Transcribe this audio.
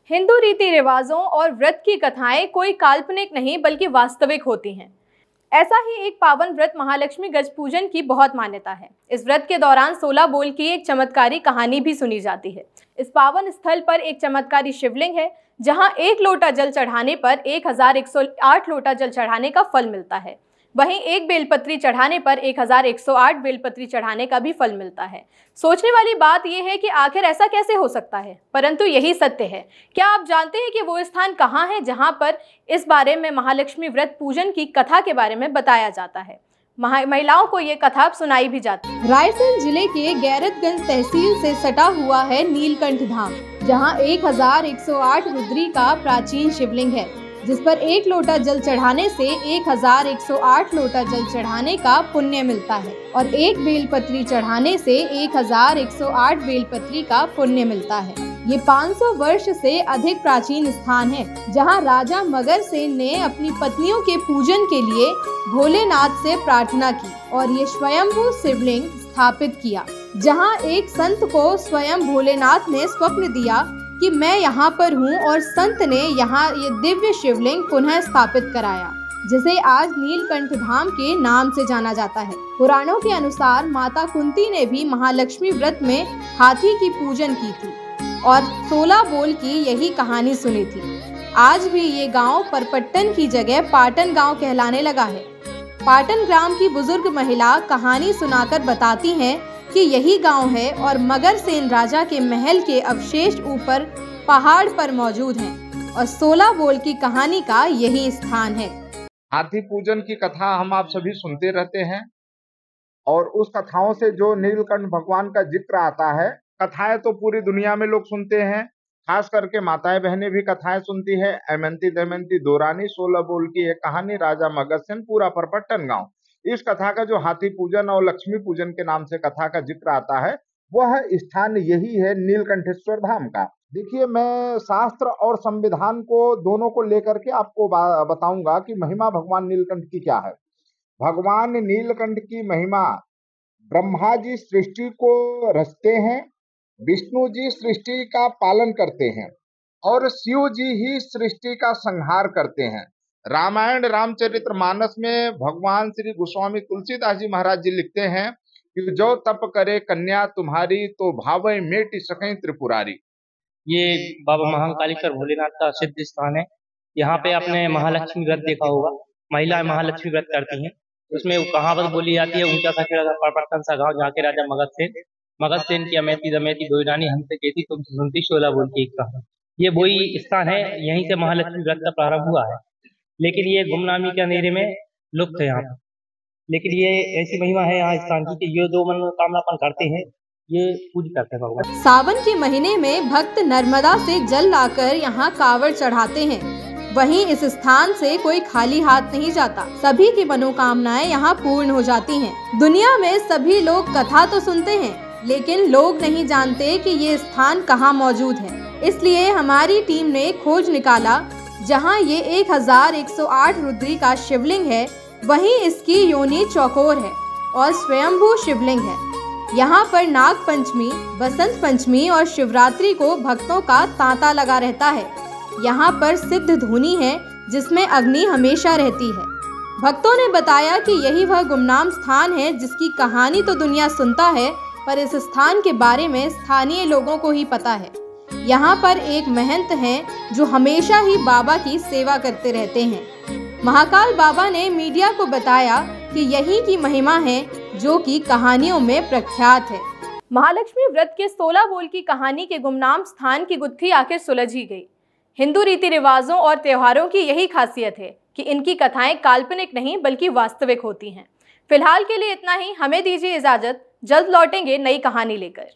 हिंदू रीति रिवाजों और व्रत की कथाएं कोई काल्पनिक नहीं बल्कि वास्तविक होती हैं। ऐसा ही एक पावन व्रत महालक्ष्मी गज पूजन की बहुत मान्यता है। इस व्रत के दौरान 16 बोल की एक चमत्कारी कहानी भी सुनी जाती है। इस पावन स्थल पर एक चमत्कारी शिवलिंग है, जहां 1 लोटा जल चढ़ाने पर 1108 लोटा जल चढ़ाने का फल मिलता है। वहीं एक बेलपत्री चढ़ाने पर 1108 बेलपत्री चढ़ाने का भी फल मिलता है। सोचने वाली बात यह है कि आखिर ऐसा कैसे हो सकता है, परंतु यही सत्य है। क्या आप जानते हैं कि वो स्थान कहाँ है जहां पर इस बारे में महालक्ष्मी व्रत पूजन की कथा के बारे में बताया जाता है। महिलाओं को ये कथा सुनाई भी जाती है। रायसेन जिले के गैरतगंज तहसील से सटा हुआ है नीलकंठ धाम, जहां 1108 रुद्री का प्राचीन शिवलिंग है, जिस पर 1 लोटा जल चढ़ाने से 1108 लोटा जल चढ़ाने का पुण्य मिलता है और 1 बेलपत्री चढ़ाने से 1108 बेलपत्री का पुण्य मिलता है। ये 500 वर्ष से अधिक प्राचीन स्थान है, जहां राजा मगर सेन ने अपनी पत्नियों के पूजन के लिए भोलेनाथ से प्रार्थना की और ये स्वयंभू शिवलिंग स्थापित किया, जहां एक संत को स्वयं भोलेनाथ ने स्वप्न दिया कि मैं यहाँ पर हूँ, और संत ने यहाँ ये दिव्य शिवलिंग पुनः स्थापित कराया, जिसे आज नीलकंठ धाम के नाम से जाना जाता है। पुराणों के अनुसार माता कुंती ने भी महालक्ष्मी व्रत में हाथी की पूजन की थी और 16 बोल की यही कहानी सुनी थी। आज भी ये गांव परपट्टन की जगह पाटन गांव कहलाने लगा है। पाटन ग्राम की बुजुर्ग महिला कहानी सुनाकर बताती हैं कि यही गांव है और मगर सेन राजा के महल के अवशेष ऊपर पहाड़ पर मौजूद हैं और 16 बोल की कहानी का यही स्थान है। हाथी पूजन की कथा हम आप सभी सुनते रहते हैं और उस कथाओं से जो नीलकंठ भगवान का जिक्र आता है, कथाएं तो पूरी दुनिया में लोग सुनते हैं, खास करके माताएं बहनें भी कथाएं सुनती है। एमंती दमयंती दोरानी 16 बोल की एक कहानी, राजा मगध सेन, पूरा परपट्टन गांव। इस कथा का जो हाथी पूजन और लक्ष्मी पूजन के नाम से कथा का जिक्र आता है, वह स्थान यही है नीलकंठेश्वर धाम का। देखिए, मैं शास्त्र और संविधान को दोनों को लेकर के आपको बताऊंगा कि महिमा भगवान नीलकंठ की क्या है। भगवान नीलकंठ की महिमा, ब्रह्मा जी सृष्टि को रचते हैं, विष्णु जी सृष्टि का पालन करते हैं और शिव जी ही सृष्टि का संहार करते हैं। रामायण रामचरितमानस में भगवान श्री गोस्वामी तुलसीदास जी महाराज जी लिखते हैं कि जो तप करे कन्या तुम्हारी, तो भावै मेटि सकैं त्रिपुरारी। ये बाबा महाकालेश्वर भोलेनाथ का सिद्ध स्थान है। यहाँ पे आपने महालक्ष्मी व्रत देखा होगा, महिलाएं महालक्ष्मी व्रत करती हैं। उसमें कहावत बोली जाती है, ऊंचा सा खेड़ा परपट्टन सा गाँव, जहाँ के राजा मगध सेन की अमेती दमयती दोरानी हमसे कहती तुमसे सुनती 16 बोल की एक कहानी। ये वही स्थान है, यहीं से महालक्ष्मी व्रत का प्रारंभ हुआ है, लेकिन ये गुमनामी के अंधेरे में लुप्त है यहाँ पर। लेकिन ये ऐसी महिमा है यहाँ स्थान की कि ये जो मनोकामनापन करते हैं ये पूज करते हैं भगवान। सावन के महीने में भक्त नर्मदा से जल लाकर यहाँ कावड़ चढ़ाते हैं। वहीं इस स्थान से कोई खाली हाथ नहीं जाता। सभी की मनोकामनाएं यहाँ पूर्ण हो जाती हैं। दुनिया में सभी लोग कथा तो सुनते हैं, लेकिन लोग नहीं जानते कि ये स्थान कहाँ मौजूद है। इसलिए हमारी टीम ने खोज निकाला, जहाँ ये 1108 रुद्री का शिवलिंग है, वहीं इसकी योनि चौकोर है और स्वयंभू शिवलिंग है। यहाँ पर नाग पंचमी, बसंत पंचमी और शिवरात्रि को भक्तों का तांता लगा रहता है। यहाँ पर सिद्ध धूनी है, जिसमें अग्नि हमेशा रहती है। भक्तों ने बताया कि यही वह गुमनाम स्थान है जिसकी कहानी तो दुनिया सुनता है, पर इस स्थान के बारे में स्थानीय लोगों को ही पता है। यहाँ पर एक महंत हैं जो हमेशा ही बाबा की सेवा करते रहते हैं। महाकाल बाबा ने मीडिया को बताया कि यही की महिमा है जो कि कहानियों में प्रख्यात है। महालक्ष्मी व्रत के 16 बोल की कहानी के गुमनाम स्थान की गुत्थी आखिर सुलझी गई। हिंदू रीति रिवाजों और त्योहारों की यही खासियत है कि इनकी कथाएं काल्पनिक नहीं बल्कि वास्तविक होती हैं। फिलहाल के लिए इतना ही। हमें दीजिए इजाजत, जल्द लौटेंगे नई कहानी लेकर।